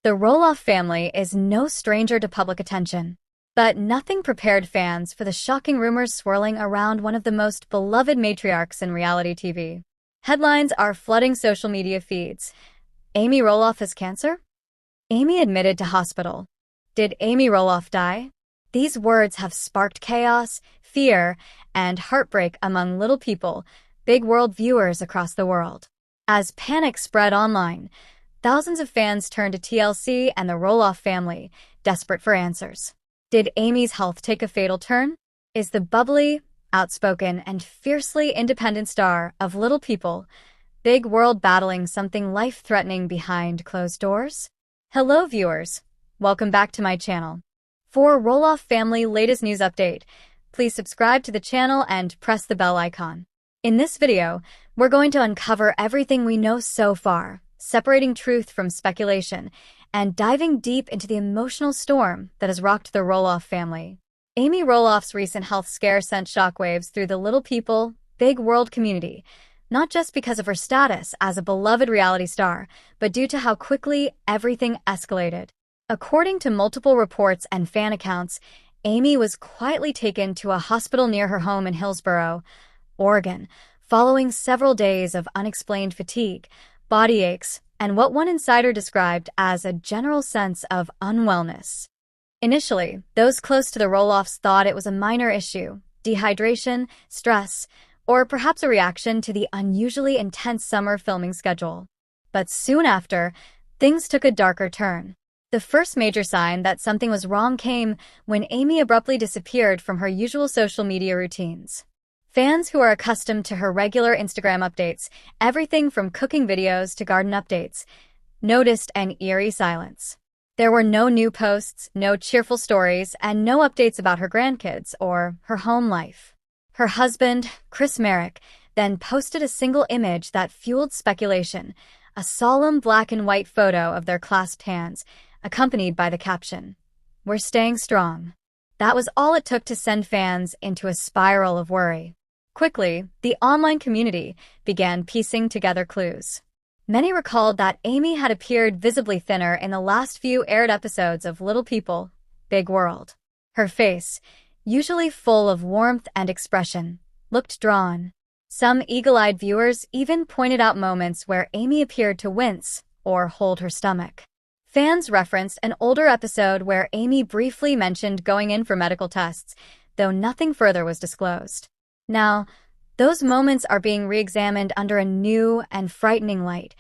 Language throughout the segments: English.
The Roloff family is no stranger to public attention. But nothing prepared fans for the shocking rumors swirling around one of the most beloved matriarchs in reality TV. Headlines are flooding social media feeds. Amy Roloff has cancer? Amy admitted to hospital. Did Amy Roloff die? These words have sparked chaos, fear, and heartbreak among little people, big world viewers across the world. As panic spread online, thousands of fans turned to TLC and the Roloff family, desperate for answers. Did Amy's health take a fatal turn? Is the bubbly, outspoken, and fiercely independent star of Little People, Big World battling something life-threatening behind closed doors? Hello viewers, welcome back to my channel. For Roloff family latest news update, please subscribe to the channel and press the bell icon. In this video, we're going to uncover everything we know so far, separating truth from speculation, and diving deep into the emotional storm that has rocked the Roloff family. Amy Roloff's recent health scare sent shockwaves through the Little People, Big World community, not just because of her status as a beloved reality star, but due to how quickly everything escalated. According to multiple reports and fan accounts, Amy was quietly taken to a hospital near her home in Hillsboro, Oregon, following several days of unexplained fatigue, body aches, and what one insider described as a general sense of unwellness. Initially, those close to the Roloffs thought it was a minor issue, dehydration, stress, or perhaps a reaction to the unusually intense summer filming schedule. But soon after, things took a darker turn. The first major sign that something was wrong came when Amy abruptly disappeared from her usual social media routines. Fans who are accustomed to her regular Instagram updates, everything from cooking videos to garden updates, noticed an eerie silence. There were no new posts, no cheerful stories, and no updates about her grandkids or her home life. Her husband, Marek, then posted a single image that fueled speculation, a solemn black and white photo of their clasped hands, accompanied by the caption, "We're staying strong." That was all it took to send fans into a spiral of worry. Quickly, the online community began piecing together clues. Many recalled that Amy had appeared visibly thinner in the last few aired episodes of Little People, Big World. Her face, usually full of warmth and expression, looked drawn. Some eagle-eyed viewers even pointed out moments where Amy appeared to wince or hold her stomach. Fans referenced an older episode where Amy briefly mentioned going in for medical tests, though nothing further was disclosed. Now, those moments are being re-examined under a new and frightening light.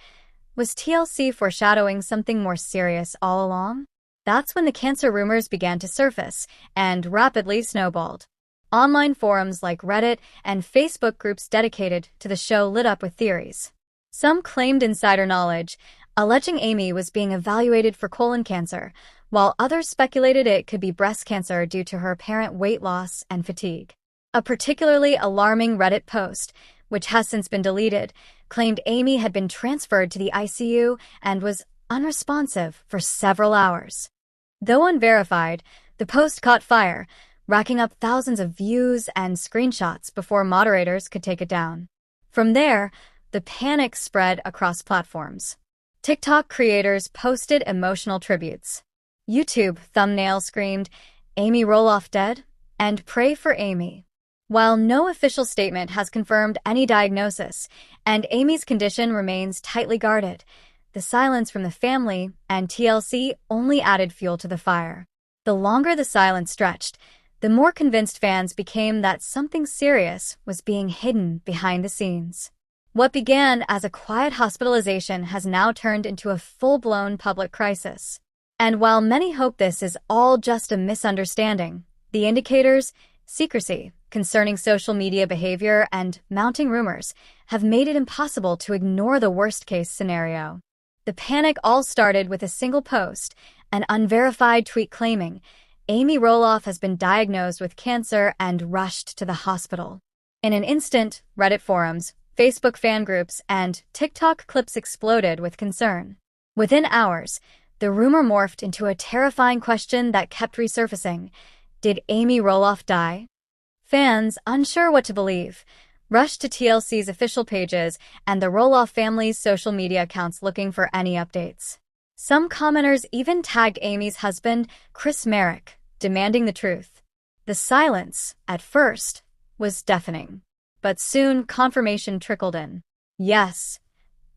Was TLC foreshadowing something more serious all along? That's when the cancer rumors began to surface and rapidly snowballed. Online forums like Reddit and Facebook groups dedicated to the show lit up with theories. Some claimed insider knowledge, alleging Amy was being evaluated for colon cancer, while others speculated it could be breast cancer due to her apparent weight loss and fatigue. A particularly alarming Reddit post, which has since been deleted, claimed Amy had been transferred to the ICU and was unresponsive for several hours. Though unverified, the post caught fire, racking up thousands of views and screenshots before moderators could take it down. From there, the panic spread across platforms. TikTok creators posted emotional tributes. YouTube thumbnails screamed, "Amy Roloff dead?" and "Pray for Amy." While no official statement has confirmed any diagnosis, and Amy's condition remains tightly guarded, the silence from the family and TLC only added fuel to the fire. The longer the silence stretched, the more convinced fans became that something serious was being hidden behind the scenes. What began as a quiet hospitalization has now turned into a full-blown public crisis. And while many hope this is all just a misunderstanding, the indicators, secrecy, concerning social media behavior and mounting rumors have made it impossible to ignore the worst-case scenario. The panic all started with a single post, an unverified tweet claiming, "Amy Roloff has been diagnosed with cancer and rushed to the hospital." In an instant, Reddit forums, Facebook fan groups, and TikTok clips exploded with concern. Within hours, the rumor morphed into a terrifying question that kept resurfacing. Did Amy Roloff die? Fans, unsure what to believe, rushed to TLC's official pages and the Roloff family's social media accounts looking for any updates. Some commenters even tagged Amy's husband, Marek, demanding the truth. The silence, at first, was deafening. But soon confirmation trickled in. Yes,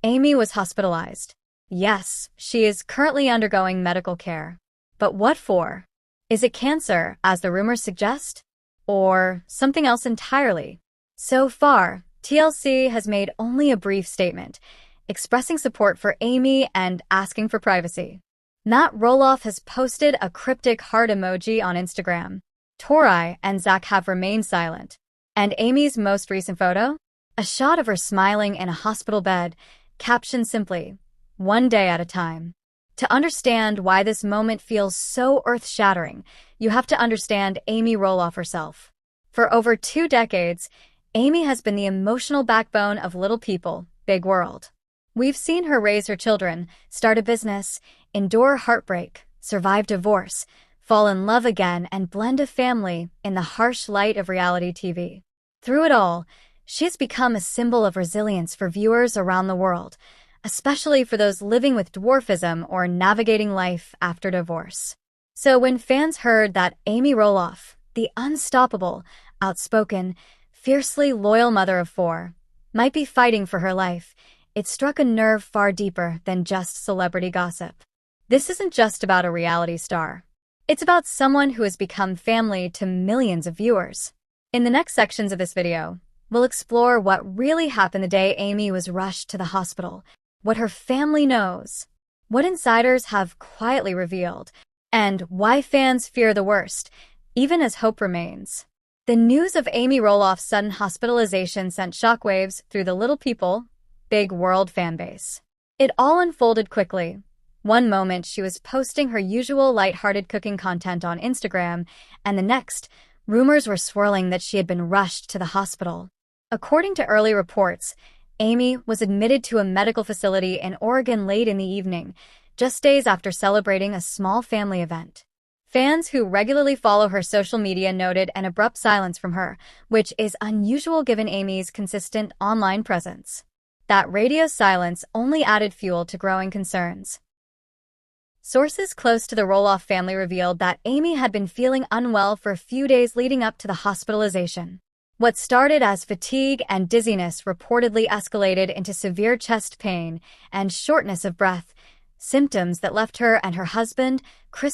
Amy was hospitalized. Yes, she is currently undergoing medical care. But what for? Is it cancer, as the rumors suggest? Or something else entirely? So far, TLC has made only a brief statement, expressing support for Amy and asking for privacy. Matt Roloff has posted a cryptic heart emoji on Instagram. Tori and Zach have remained silent. And Amy's most recent photo? A shot of her smiling in a hospital bed, captioned simply, "One day at a time." To understand why this moment feels so earth-shattering, you have to understand Amy Roloff herself. For over 2 decades, Amy has been the emotional backbone of Little People, Big World. We've seen her raise her children, start a business, endure heartbreak, survive divorce, fall in love again, and blend a family in the harsh light of reality TV. Through it all, she has become a symbol of resilience for viewers around the world, especially for those living with dwarfism or navigating life after divorce. So when fans heard that Amy Roloff, the unstoppable, outspoken, fiercely loyal mother of 4, might be fighting for her life, it struck a nerve far deeper than just celebrity gossip. This isn't just about a reality star. It's about someone who has become family to millions of viewers. In the next sections of this video, we'll explore what really happened the day Amy was rushed to the hospital, what her family knows, what insiders have quietly revealed, and why fans fear the worst, even as hope remains. The news of Amy Roloff's sudden hospitalization sent shockwaves through the Little People, Big World fanbase. It all unfolded quickly. One moment she was posting her usual lighthearted cooking content on Instagram, and the next, rumors were swirling that she had been rushed to the hospital. According to early reports, Amy was admitted to a medical facility in Oregon late in the evening, just days after celebrating a small family event. Fans who regularly follow her social media noted an abrupt silence from her, which is unusual given Amy's consistent online presence. That radio silence only added fuel to growing concerns. Sources close to the Roloff family revealed that Amy had been feeling unwell for a few days leading up to the hospitalization. What started as fatigue and dizziness reportedly escalated into severe chest pain and shortness of breath, symptoms that left her and her husband,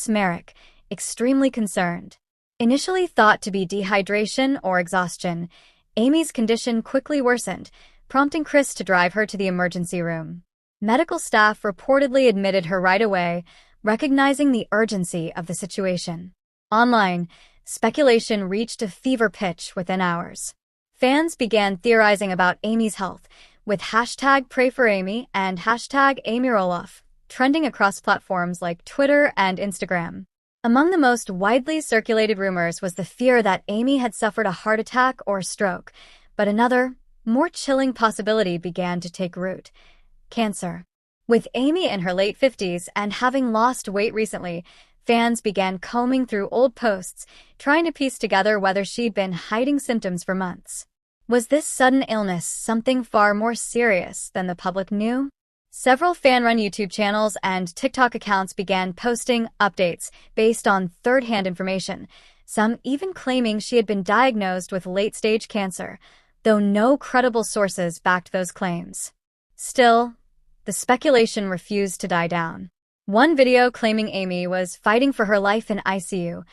Marek, extremely concerned. Initially thought to be dehydration or exhaustion, Amy's condition quickly worsened, prompting Chris to drive her to the emergency room. Medical staff reportedly admitted her right away, recognizing the urgency of the situation. Online, speculation reached a fever pitch within hours. Fans began theorizing about Amy's health, with #PrayForAmy and #AmyRoloff trending across platforms like Twitter and Instagram. Among the most widely circulated rumors was the fear that Amy had suffered a heart attack or stroke, but another, more chilling possibility began to take root: cancer. With Amy in her late 50s and having lost weight recently, fans began combing through old posts, trying to piece together whether she'd been hiding symptoms for months. Was this sudden illness something far more serious than the public knew? Several fan-run YouTube channels and TikTok accounts began posting updates based on third-hand information, some even claiming she had been diagnosed with late-stage cancer, though no credible sources backed those claims. Still, the speculation refused to die down. One video claiming Amy was fighting for her life in ICU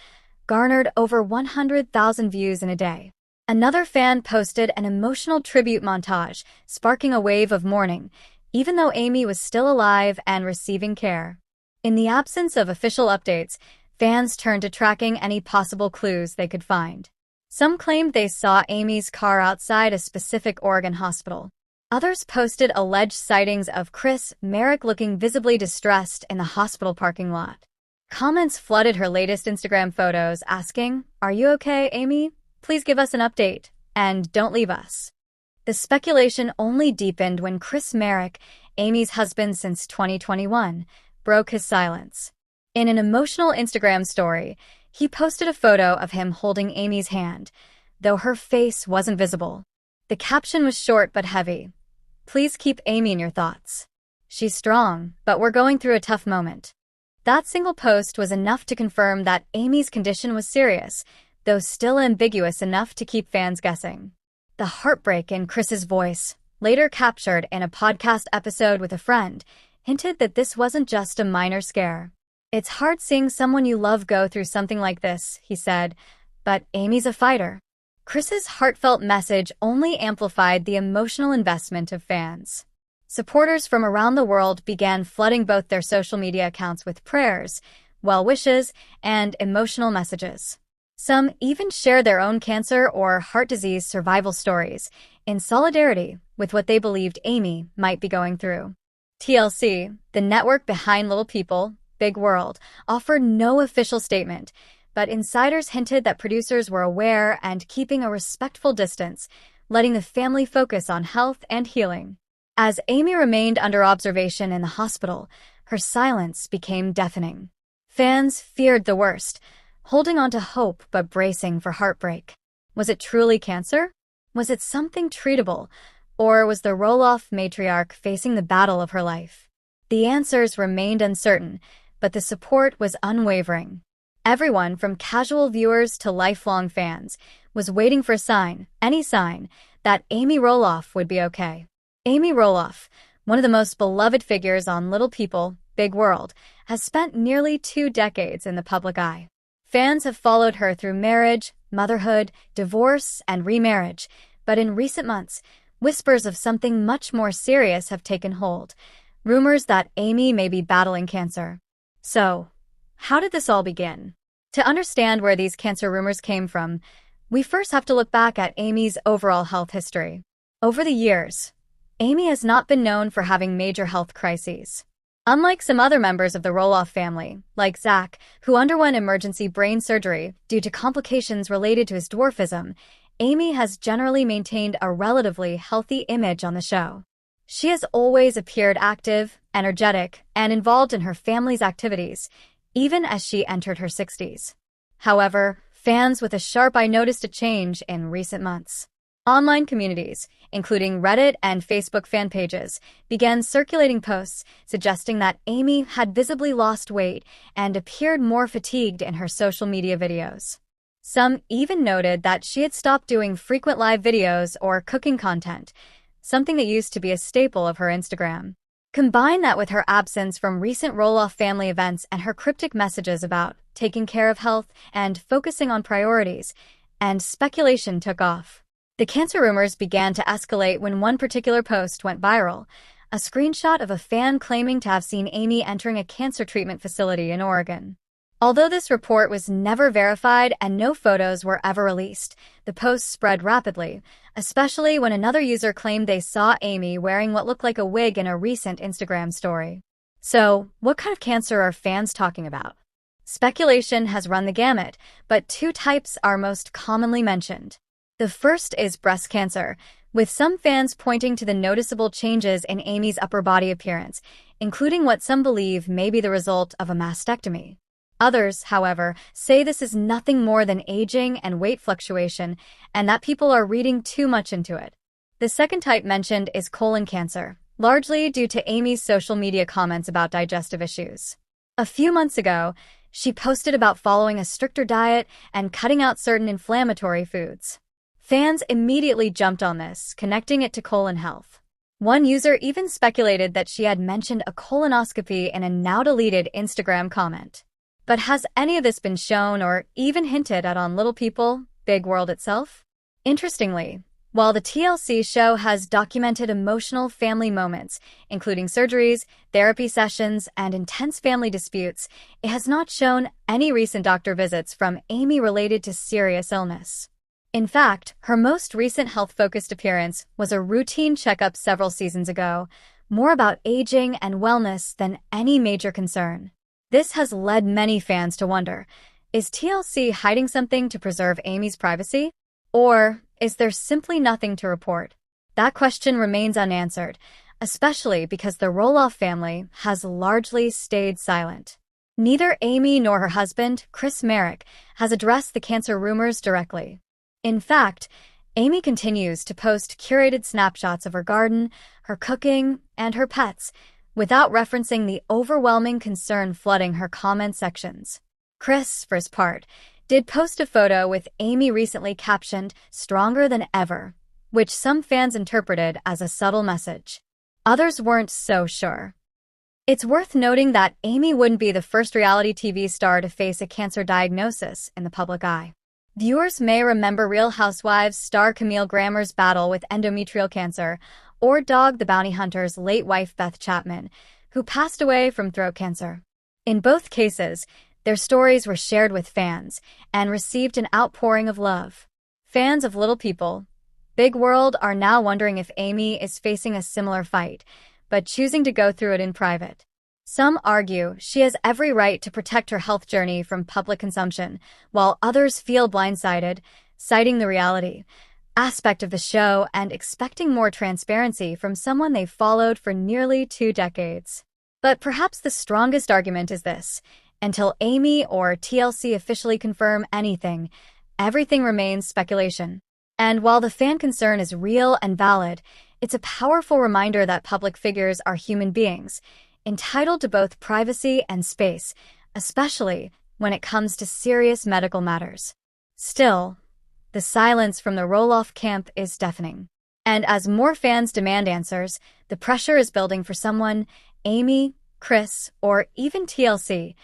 garnered over 100,000 views in a day. Another fan posted an emotional tribute montage, sparking a wave of mourning, even though Amy was still alive and receiving care. In the absence of official updates, fans turned to tracking any possible clues they could find. Some claimed they saw Amy's car outside a specific Oregon hospital. Others posted alleged sightings of Marek looking visibly distressed in the hospital parking lot. Comments flooded her latest Instagram photos asking, "Are you okay, Amy? Please give us an update, and don't leave us." The speculation only deepened when Marek, Amy's husband since 2021, broke his silence. In an emotional Instagram story, he posted a photo of him holding Amy's hand, though her face wasn't visible. The caption was short but heavy: "Please keep Amy in your thoughts. "She's strong, but we're going through a tough moment." That single post was enough to confirm that Amy's condition was serious, though still ambiguous enough to keep fans guessing. The heartbreak in Chris's voice, later captured in a podcast episode with a friend, hinted that this wasn't just a minor scare. "It's hard seeing someone you love go through something like this," he said, "but Amy's a fighter." Chris's heartfelt message only amplified the emotional investment of fans. Supporters from around the world began flooding both their social media accounts with prayers, well wishes, and emotional messages. Some even shared their own cancer or heart disease survival stories in solidarity with what they believed Amy might be going through. TLC, the network behind Little People, Big World, offered no official statement, but insiders hinted that producers were aware and keeping a respectful distance, letting the family focus on health and healing. As Amy remained under observation in the hospital, her silence became deafening. Fans feared the worst, holding on to hope but bracing for heartbreak. Was it truly cancer? Was it something treatable? Or was the Roloff matriarch facing the battle of her life? The answers remained uncertain, but the support was unwavering. Everyone, from casual viewers to lifelong fans, was waiting for a sign, any sign, that Amy Roloff would be okay. Amy Roloff, one of the most beloved figures on Little People, Big World, has spent nearly 2 decades in the public eye. Fans have followed her through marriage, motherhood, divorce, and remarriage, but in recent months, whispers of something much more serious have taken hold. Rumors that Amy may be battling cancer. So, how did this all begin? To understand where these cancer rumors came from, we first have to look back at Amy's overall health history. Over the years, Amy has not been known for having major health crises. Unlike some other members of the Roloff family, like Zach, who underwent emergency brain surgery due to complications related to his dwarfism, Amy has generally maintained a relatively healthy image on the show. She has always appeared active, energetic, and involved in her family's activities, even as she entered her 60s. However, fans with a sharp eye noticed a change in recent months. Online communities, including Reddit and Facebook fan pages, began circulating posts suggesting that Amy had visibly lost weight and appeared more fatigued in her social media videos. Some even noted that she had stopped doing frequent live videos or cooking content, something that used to be a staple of her Instagram. Combine that with her absence from recent Roloff family events and her cryptic messages about taking care of health and focusing on priorities, and speculation took off. The cancer rumors began to escalate when one particular post went viral, a screenshot of a fan claiming to have seen Amy entering a cancer treatment facility in Oregon. Although this report was never verified and no photos were ever released, the post spread rapidly, especially when another user claimed they saw Amy wearing what looked like a wig in a recent Instagram story. So, what kind of cancer are fans talking about? Speculation has run the gamut, but 2 types are most commonly mentioned. The first is breast cancer, with some fans pointing to the noticeable changes in Amy's upper body appearance, including what some believe may be the result of a mastectomy. Others, however, say this is nothing more than aging and weight fluctuation, and that people are reading too much into it. The second type mentioned is colon cancer, largely due to Amy's social media comments about digestive issues. A few months ago, she posted about following a stricter diet and cutting out certain inflammatory foods. Fans immediately jumped on this, connecting it to colon health. One user even speculated that she had mentioned a colonoscopy in a now-deleted Instagram comment. But has any of this been shown or even hinted at on Little People, Big World itself? Interestingly, while the TLC show has documented emotional family moments, including surgeries, therapy sessions, and intense family disputes, it has not shown any recent doctor visits from Amy related to serious illness. In fact, her most recent health-focused appearance was a routine checkup several seasons ago, more about aging and wellness than any major concern. This has led many fans to wonder, is TLC hiding something to preserve Amy's privacy? Or is there simply nothing to report? That question remains unanswered, especially because the Roloff family has largely stayed silent. Neither Amy nor her husband, Marek, has addressed the cancer rumors directly. In fact, Amy continues to post curated snapshots of her garden, her cooking, and her pets, without referencing the overwhelming concern flooding her comment sections. Chris, for his part, did post a photo with Amy recently captioned, "Stronger than ever," which some fans interpreted as a subtle message. Others weren't so sure. It's worth noting that Amy wouldn't be the first reality TV star to face a cancer diagnosis in the public eye. Viewers may remember Real Housewives star Camille Grammer's battle with endometrial cancer, or Dog the Bounty Hunter's late wife Beth Chapman, who passed away from throat cancer. In both cases, their stories were shared with fans and received an outpouring of love. Fans of Little People, Big World are now wondering if Amy is facing a similar fight, but choosing to go through it in private. Some argue she has every right to protect her health journey from public consumption, while others feel blindsided, citing the reality aspect of the show and expecting more transparency from someone they've followed for nearly 2 decades. But perhaps the strongest argument is this: until Amy or TLC officially confirm anything, everything remains speculation. And while the fan concern is real and valid, it's a powerful reminder that public figures are human beings, entitled to both privacy and space, especially when it comes to serious medical matters. Still, the silence from the Roloff camp is deafening. And as more fans demand answers, the pressure is building for someone, Amy, Chris, or even TLC,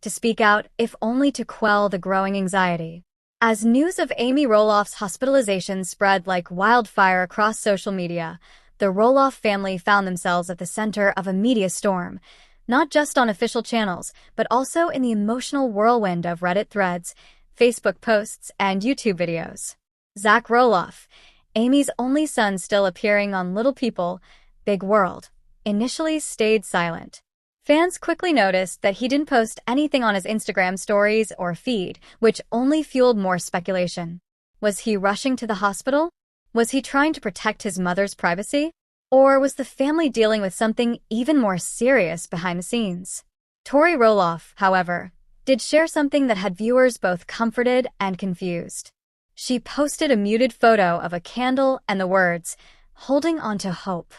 to speak out, if only to quell the growing anxiety. As news of Amy Roloff's hospitalization spread like wildfire across social media, the Roloff family found themselves at the center of a media storm, not just on official channels, but also in the emotional whirlwind of Reddit threads, Facebook posts, and YouTube videos. Zach Roloff, Amy's only son still appearing on Little People, Big World, initially stayed silent. Fans quickly noticed that he didn't post anything on his Instagram stories or feed, which only fueled more speculation. Was he rushing to the hospital? Was he trying to protect his mother's privacy? Or was the family dealing with something even more serious behind the scenes? Tori Roloff, however, did share something that had viewers both comforted and confused. She posted a muted photo of a candle and the words, "Holding on to hope."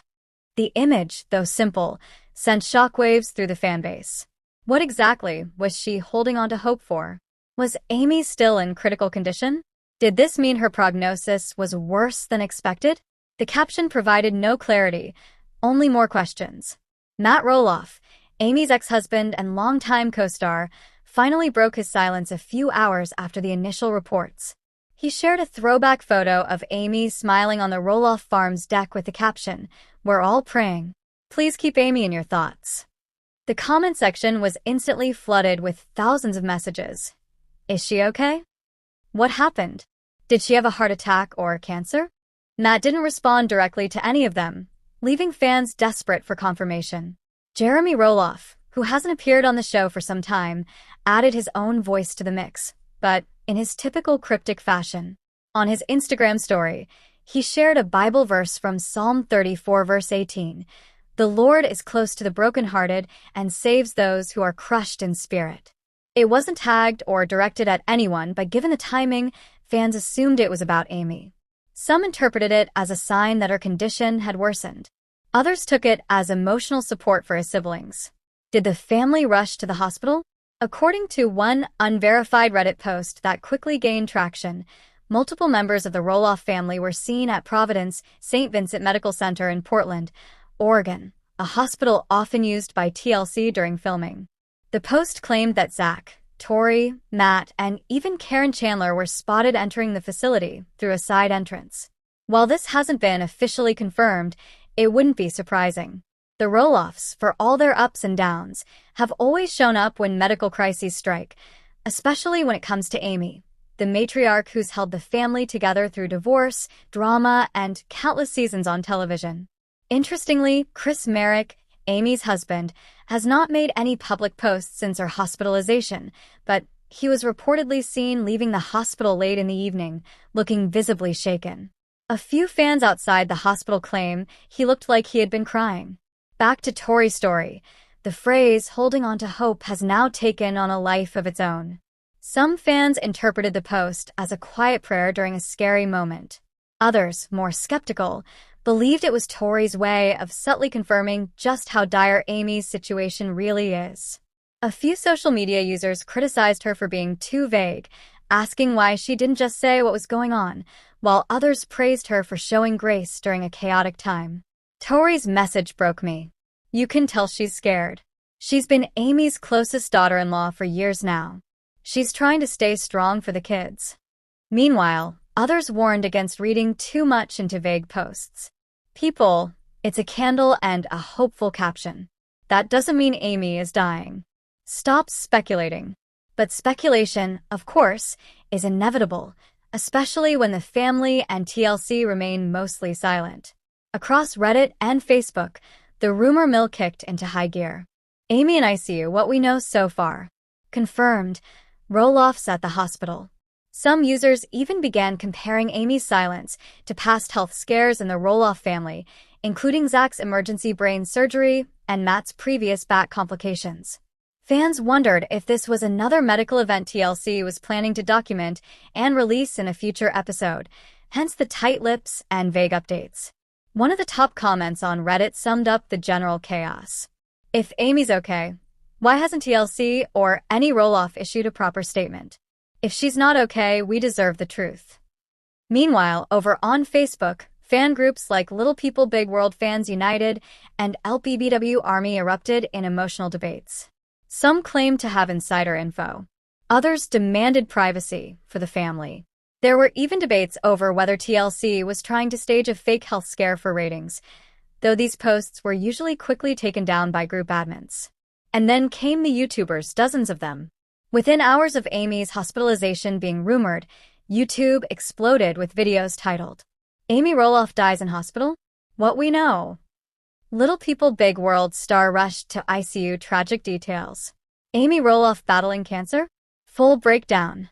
The image, though simple, sent shockwaves through the fanbase. What exactly was she holding on to hope for? Was Amy still in critical condition? Did this mean her prognosis was worse than expected? The caption provided no clarity, only more questions. Matt Roloff, Amy's ex-husband and longtime co-star, finally broke his silence a few hours after the initial reports. He shared a throwback photo of Amy smiling on the Roloff farm's deck with the caption, "We're all praying. Please keep Amy in your thoughts." The comment section was instantly flooded with thousands of messages. Is she okay? What happened? Did she have a heart attack or cancer? Matt didn't respond directly to any of them, leaving fans desperate for confirmation. Jeremy Roloff, who hasn't appeared on the show for some time, added his own voice to the mix, but in his typical cryptic fashion. On his Instagram story, he shared a Bible verse from Psalm 34 verse 18, "The Lord is close to the brokenhearted and saves those who are crushed in spirit." It wasn't tagged or directed at anyone, but given the timing, fans assumed it was about Amy. Some interpreted it as a sign that her condition had worsened. Others took it as emotional support for his siblings. Did the family rush to the hospital? According to one unverified Reddit post that quickly gained traction, multiple members of the Roloff family were seen at Providence St. Vincent Medical Center in Portland, Oregon, a hospital often used by TLC during filming. The post claimed that Zach, Tori, Matt, and even Karen Chandler were spotted entering the facility through a side entrance. While this hasn't been officially confirmed, it wouldn't be surprising. The Roloffs, for all their ups and downs, have always shown up when medical crises strike, especially when it comes to Amy, the matriarch who's held the family together through divorce, drama, and countless seasons on television. Interestingly, Marek, Amy's husband, has not made any public posts since her hospitalization, but he was reportedly seen leaving the hospital late in the evening, looking visibly shaken. A few fans outside the hospital claim he looked like he had been crying. Back to Tori's story, the phrase "holding on to hope" has now taken on a life of its own. Some fans interpreted the post as a quiet prayer during a scary moment. Others, more skeptical, believed it was Tori's way of subtly confirming just how dire Amy's situation really is. A few social media users criticized her for being too vague, asking why she didn't just say what was going on, while others praised her for showing grace during a chaotic time. Tori's message broke me. You can tell she's scared. She's been Amy's closest daughter-in-law for years now. She's trying to stay strong for the kids. Meanwhile, others warned against reading too much into vague posts. People, it's a candle and a hopeful caption. That doesn't mean Amy is dying. Stop speculating. But speculation, of course, is inevitable, especially when the family and TLC remain mostly silent. Across Reddit and Facebook, the rumor mill kicked into high gear. Amy in ICU, what we know so far. Confirmed, Roloff's at the hospital. Some users even began comparing Amy's silence to past health scares in the Roloff family, including Zach's emergency brain surgery and Matt's previous back complications. Fans wondered if this was another medical event TLC was planning to document and release in a future episode, hence the tight lips and vague updates. One of the top comments on Reddit summed up the general chaos. If Amy's okay, why hasn't TLC or any Roloff issued a proper statement? If she's not okay, we deserve the truth. Meanwhile, over on Facebook, fan groups like Little People Big World Fans United and LPBW Army erupted in emotional debates. Some claimed to have insider info. Others demanded privacy for the family. There were even debates over whether TLC was trying to stage a fake health scare for ratings, though these posts were usually quickly taken down by group admins. And then came the YouTubers, dozens of them. Within hours of Amy's hospitalization being rumored, YouTube exploded with videos titled, "Amy Roloff dies in hospital? What we know." Little People Big World star rushed to ICU, tragic details. Amy Roloff battling cancer? Full breakdown.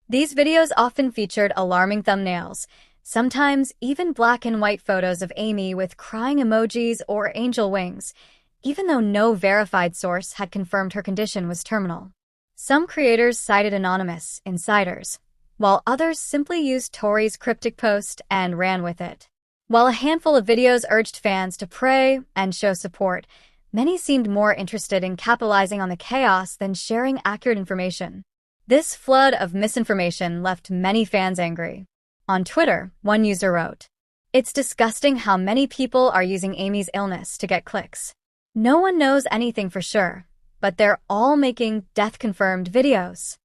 These videos often featured alarming thumbnails, sometimes even black and white photos of Amy with crying emojis or angel wings, even though no verified source had confirmed her condition was terminal. Some creators cited anonymous insiders, while others simply used Tori's cryptic post and ran with it. While a handful of videos urged fans to pray and show support, many seemed more interested in capitalizing on the chaos than sharing accurate information. This flood of misinformation left many fans angry. On Twitter, one user wrote, "It's disgusting how many people are using Amy's illness to get clicks. No one knows anything for sure, but they're all making death-confirmed videos.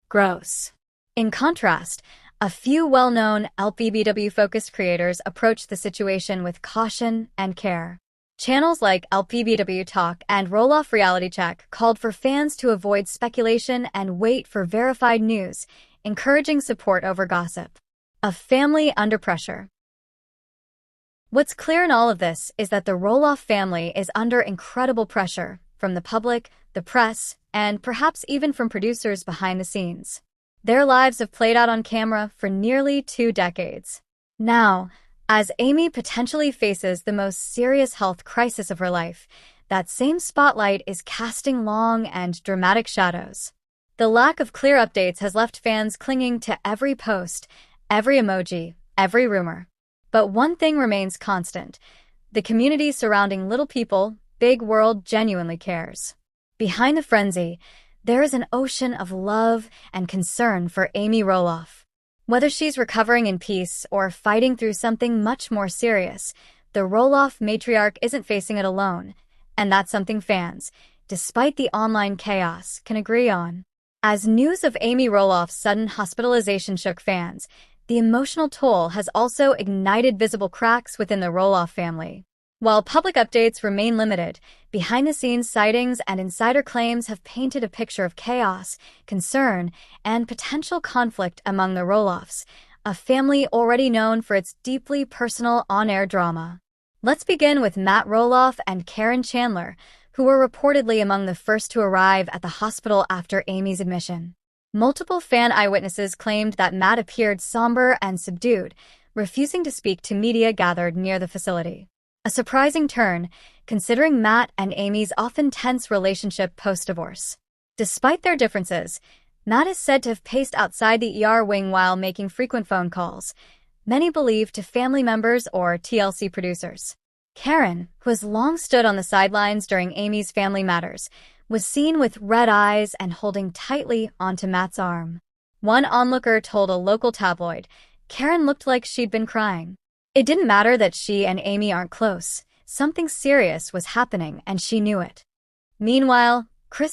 Gross." In contrast, a few well-known LPBW-focused creators approached the situation with caution and care. Channels like LPBW Talk and Roloff Reality Check called for fans to avoid speculation and wait for verified news, encouraging support over gossip. A family under pressure. What's clear in all of this is that the Roloff family is under incredible pressure from the public, the press, and perhaps even from producers behind the scenes. Their lives have played out on camera for nearly 2 decades. Now, as Amy potentially faces the most serious health crisis of her life, that same spotlight is casting long and dramatic shadows. The lack of clear updates has left fans clinging to every post, every emoji, every rumor. But one thing remains constant. The community surrounding Little People, Big World genuinely cares. Behind the frenzy, there is an ocean of love and concern for Amy Roloff. Whether she's recovering in peace or fighting through something much more serious, the Roloff matriarch isn't facing it alone, and that's something fans, despite the online chaos, can agree on. As news of Amy Roloff's sudden hospitalization shook fans, the emotional toll has also ignited visible cracks within the Roloff family. While public updates remain limited, behind-the-scenes sightings and insider claims have painted a picture of chaos, concern, and potential conflict among the Roloffs, a family already known for its deeply personal on-air drama. Let's begin with Matt Roloff and Karen Chandler, who were reportedly among the first to arrive at the hospital after Amy's admission. Multiple fan eyewitnesses claimed that Matt appeared somber and subdued, refusing to speak to media gathered near the facility. A surprising turn, considering Matt and Amy's often tense relationship post-divorce. Despite their differences, Matt is said to have paced outside the ER wing while making frequent phone calls. many believe to family members or TLC producers. Karen, who has long stood on the sidelines during Amy's family matters, was seen with red eyes and holding tightly onto Matt's arm. One onlooker told a local tabloid, Karen looked like she'd been crying. It didn't matter that she and Amy aren't close. Something serious was happening and she knew it. Meanwhile,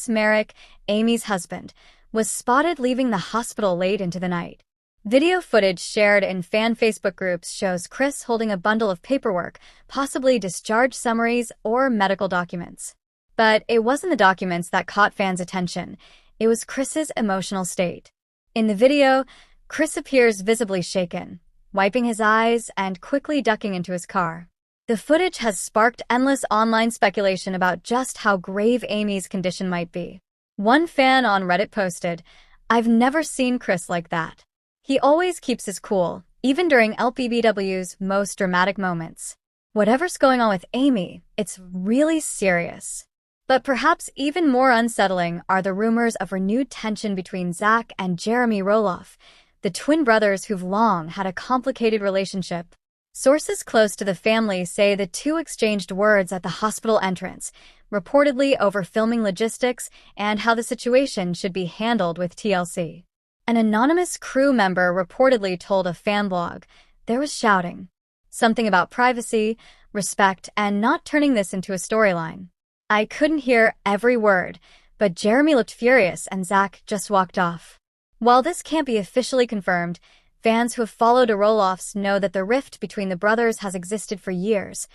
Marek, Amy's husband, was spotted leaving the hospital late into the night. Video footage shared in fan Facebook groups shows Chris holding a bundle of paperwork, possibly discharge summaries or medical documents. But it wasn't the documents that caught fans' attention. It was Chris's emotional state. In the video, Chris appears visibly shaken, wiping his eyes and quickly ducking into his car. The footage has sparked endless online speculation about just how grave Amy's condition might be. One fan on Reddit posted, "I've never seen Chris like that. He always keeps his cool, even during LPBW's most dramatic moments. Whatever's going on with Amy, it's really serious." But perhaps even more unsettling are the rumors of renewed tension between Zach and Amy Roloff, the twin brothers who've long had a complicated relationship. Sources close to the family say the two exchanged words at the hospital entrance, reportedly over filming logistics and how the situation should be handled with TLC. An anonymous crew member reportedly told a fan blog, "There was shouting. Something about privacy, respect, and not turning this into a storyline. I couldn't hear every word, but Jeremy looked furious and Zach just walked off." While this can't be officially confirmed, fans who have followed the Roloffs know that the rift between the brothers has existed for years,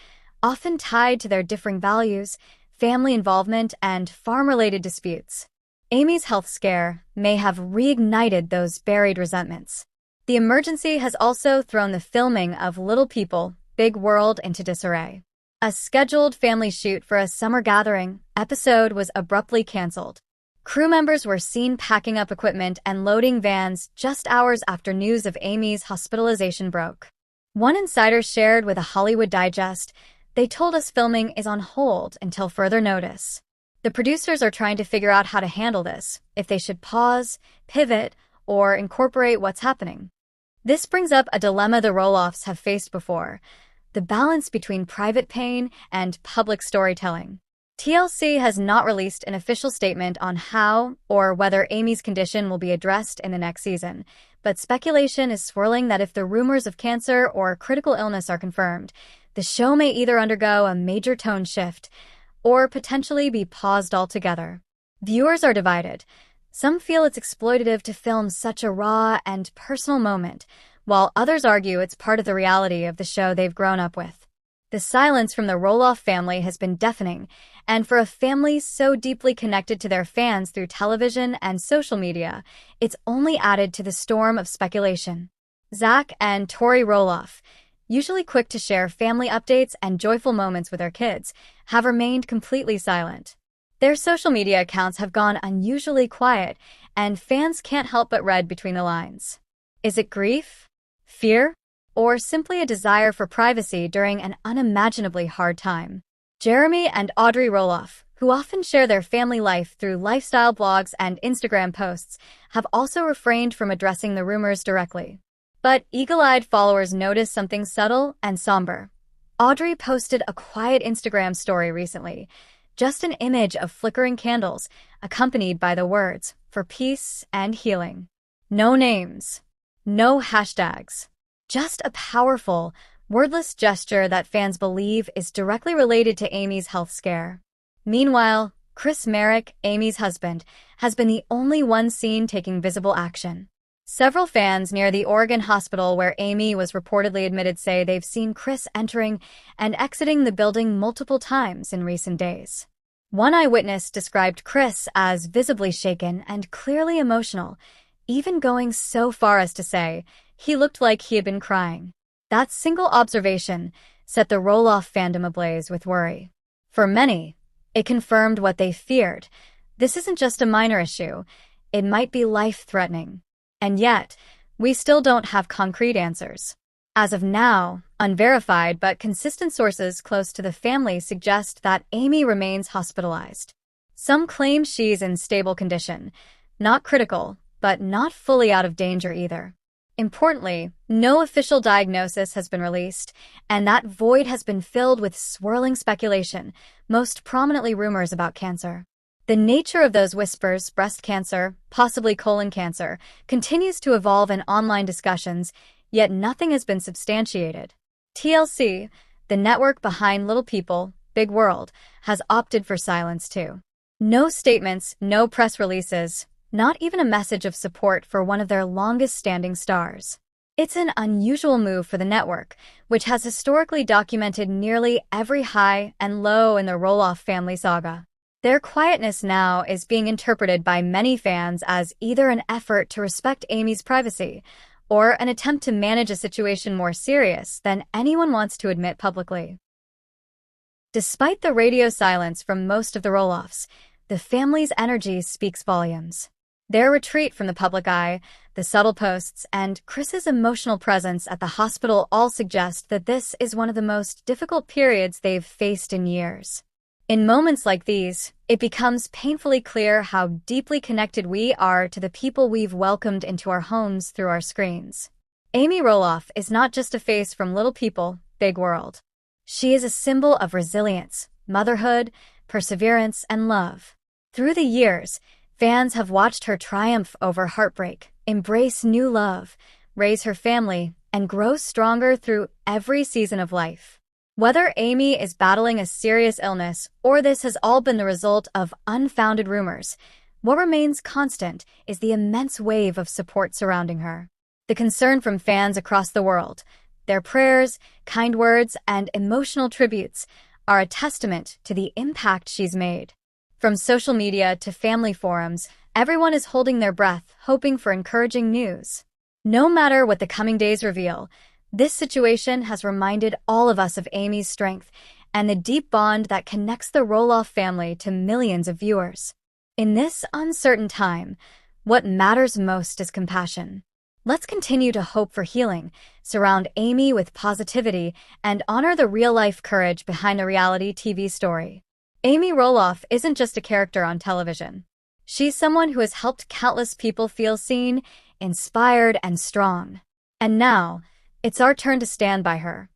often tied to their differing values, family involvement, and farm-related disputes. Amy's health scare may have reignited those buried resentments. The emergency has also thrown the filming of Little People, Big World into disarray. A scheduled family shoot for a summer gathering episode was abruptly canceled. Crew members were seen packing up equipment and loading vans just hours after news of Amy's hospitalization broke. One insider shared with a Hollywood Digest, "They told us filming is on hold until further notice. The producers are trying to figure out how to handle this, if they should pause, pivot, or incorporate what's happening." This brings up a dilemma the Roloffs have faced before: the balance between private pain and public storytelling. TLC has not released an official statement on how or whether Amy's condition will be addressed in the next season, but speculation is swirling that if the rumors of cancer or critical illness are confirmed, the show may either undergo a major tone shift or potentially be paused altogether. Viewers are divided. Some feel it's exploitative to film such a raw and personal moment, while others argue it's part of the reality of the show they've grown up with. The silence from the Roloff family has been deafening, and for a family so deeply connected to their fans through television and social media, it's only added to the storm of speculation. Zach and Tori Roloff, usually quick to share family updates and joyful moments with their kids, have remained completely silent. Their social media accounts have gone unusually quiet, and fans can't help but read between the lines. Is it grief? Fear? Or simply a desire for privacy during an unimaginably hard time? Jeremy and Audrey Roloff, who often share their family life through lifestyle blogs and Instagram posts, have also refrained from addressing the rumors directly. But eagle-eyed followers noticed something subtle and somber. Audrey posted a quiet Instagram story recently, just an image of flickering candles, accompanied by the words, "For peace and healing." No names. No hashtags. Just a powerful, wordless gesture that fans believe is directly related to Amy's health scare. Meanwhile, Marek, Amy's husband, has been the only one seen taking visible action. Several fans near the Oregon hospital where Amy was reportedly admitted say they've seen Chris entering and exiting the building multiple times in recent days. One eyewitness described Chris as visibly shaken and clearly emotional, even going so far as to say he looked like he had been crying. That single observation set the Roloff fandom ablaze with worry. For many, it confirmed what they feared. This isn't just a minor issue. It might be life-threatening. And yet, we still don't have concrete answers. As of now, unverified but consistent sources close to the family suggest that Amy remains hospitalized. Some claim she's in stable condition, not critical, but not fully out of danger either. Importantly, no official diagnosis has been released, and that void has been filled with swirling speculation, most prominently rumors about cancer. The nature of those whispers, breast cancer, possibly colon cancer, continues to evolve in online discussions, yet nothing has been substantiated. TLC, the network behind Little People, Big World, has opted for silence too. No statements, no press releases, not even a message of support for one of their longest-standing stars. It's an unusual move for the network, which has historically documented nearly every high and low in the Roloff family saga. Their quietness now is being interpreted by many fans as either an effort to respect Amy's privacy or an attempt to manage a situation more serious than anyone wants to admit publicly. Despite the radio silence from most of the Roloffs, the family's energy speaks volumes. Their retreat from the public eye, the subtle posts, and Chris's emotional presence at the hospital all suggest that this is one of the most difficult periods they've faced in years. In moments like these, it becomes painfully clear how deeply connected we are to the people we've welcomed into our homes through our screens. Amy Roloff is not just a face from Little People, Big World. She is a symbol of resilience, motherhood, perseverance, and love. Through the years, fans have watched her triumph over heartbreak, embrace new love, raise her family, and grow stronger through every season of life. Whether Amy is battling a serious illness or this has all been the result of unfounded rumors, what remains constant is the immense wave of support surrounding her. The concern from fans across the world, their prayers, kind words, and emotional tributes are a testament to the impact she's made. From social media to family forums, everyone is holding their breath, hoping for encouraging news. No matter what the coming days reveal, this situation has reminded all of us of Amy's strength and the deep bond that connects the Roloff family to millions of viewers. In this uncertain time, what matters most is compassion. Let's continue to hope for healing, surround Amy with positivity, and honor the real-life courage behind the reality TV story. Amy Roloff isn't just a character on television. She's someone who has helped countless people feel seen, inspired, and strong. And now, it's our turn to stand by her.